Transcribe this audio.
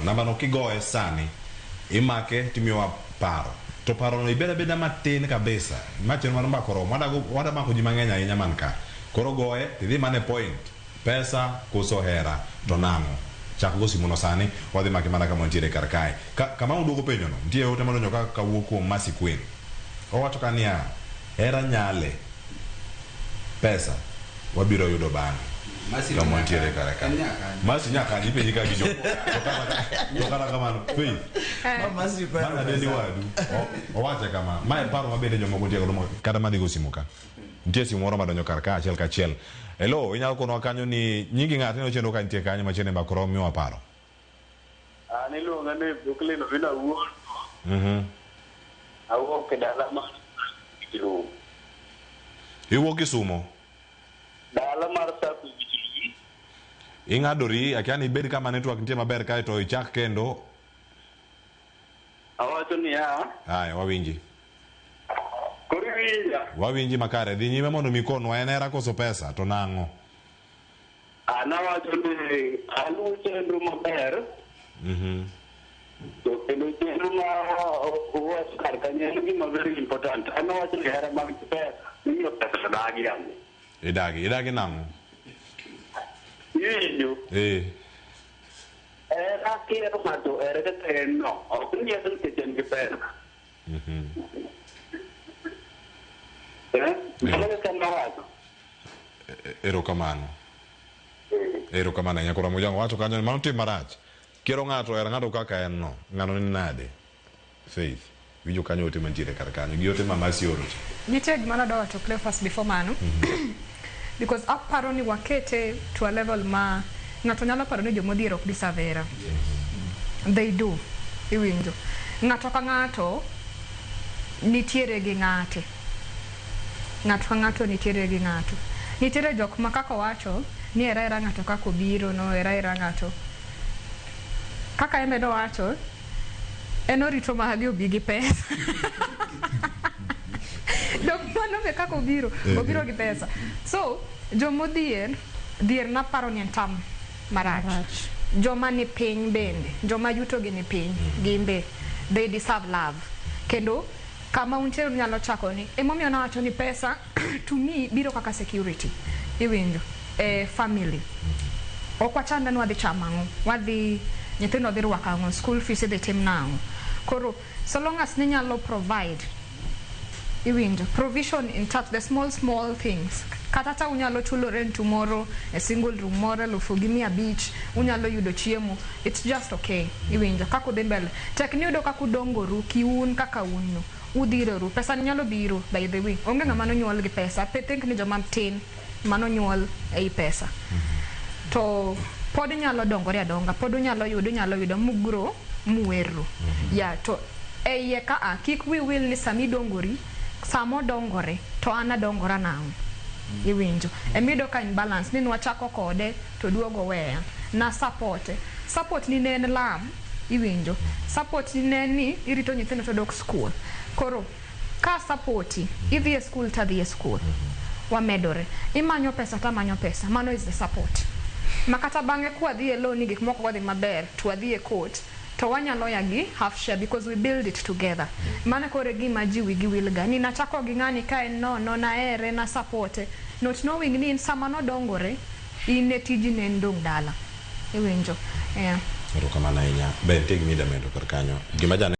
namba no kigoe sani imake timiwa paro to paro no ibeda beda matin kabisa macho mano makoro wada mako ji mang'eny ahinya man ka koro goe tidhi mane point pesa koso hera to nang'o chak go simuno sani wadhi make mana kama ntiere kar kae kama uduogo penjo no ntie ote manonyo ka wuok kuom Mercy Queen owacho ka niya hera nyale pesa wabiro yudo bang'e kama ntiere kar kae Mercy nyaka nipenji ka gijo to kata kamano Faith mana dendi wadu owache kama mae paro mabende jomoko ntie godo kata madhigo simu ka ntie simu moro madonjo kar ka achiel kachiel. Hello, inyalo kono kanyo ni nyingi ng'at no chendo ka ntie kanyo machene makoro miwa paro. Ani luonga ne Brooklyn vina wuon. Awuok e dala mar Kisumu. Iwuok Kisumu? Dala mar Saku Kisumu. Ing'adori akiani ibed kama network ntie maber kae to ichak kendo. Awacho ni ya. Haya, wawinji. Kori winja. Wawinji makare, dhi nyime mondo mikonwa en hera koso pesa to nang'o? Awacho ni alu chenro maber. To kendo chenro ma owacho kar kanyo en gima very important. Awacho ni hera mag pesa. Miyo pesa dagi yangu. Idagi nang'o? Iyo. Era quiero mato, era que te no. O un día es que tiene que pesa. Erokamano nyakora mojango wacho kanyo mano tim marach kiero ng'ato era ng'ato kaka en no ng'ano ni nade Faith winjo kanyo ote mantiere kar kanyo gi ote ma Mercy oro nitie gima nadawa to clear first before mano because aparo ni wakete to a level ma ng'ato nyalo paro ni jomodhier ok deserve hera. They do. Iwinjo ng'ato ka ng'ato nitiere gi ng'ate. Ng'ato ka ng'ato nitiere gi ng'ato. Nitiere jok ma kaka wacho ni era ng'ato kako biro no era ng'ato. Kaka embe do wacho enorito mahali obi gi pesa. Dok mano be kako obiro gi pesa. So jomodhier na paro ni entam marach. Joma ni piny bende, joma yuto gi ni piny gimbe they deserve love. Kendo kama untiere nyalo chako ni emomiyo na wacho ni pesa to me biro kaka security. Iwinjo family okwachanda ni wadhi chamango wadhi nyithindo dhi rwakango school fees dhi tim nango koro so long as ni nyalo provide iwinjo provision in touch the small things kata ta unyalo chulo rent tomorrow a single room moro lufugimia beach unyalo yudo chiemo it's just okay iwinjo kako dhi mbele tekni yudo kako dongoru kiun kaka unno udhiroru pesa nyalo biro by the way onge ng'ama nyuol gi pesa think ni joma tin mano nyuol ei pesa to pod nyalo dongore adonga pod nyalo yudo mugro muweru ya to eye ka kik we will ni sami dongori samo dongore to ana dongora nang iwinjo emido ka imbalance ni nwachako kode to duogo weya na support ni nen lam iwinjo support ni neni irito nyithindo to dok school koro ka supporti idhi e school ta dhi e school wamedore imanyo pesa mano is the support makata bange kwa dhi e loan gik moko wadhi maber to wadhi e court to wanyalo yagi half share because we build it together mana kore gima ji wigi wilga ni nachako gi ng'ani kae no na ere na support not knowing ni sama no dongore ine tiji ne ndong dala iwinjo Erokamano ahinya ben teg mida medo kar kanyo gima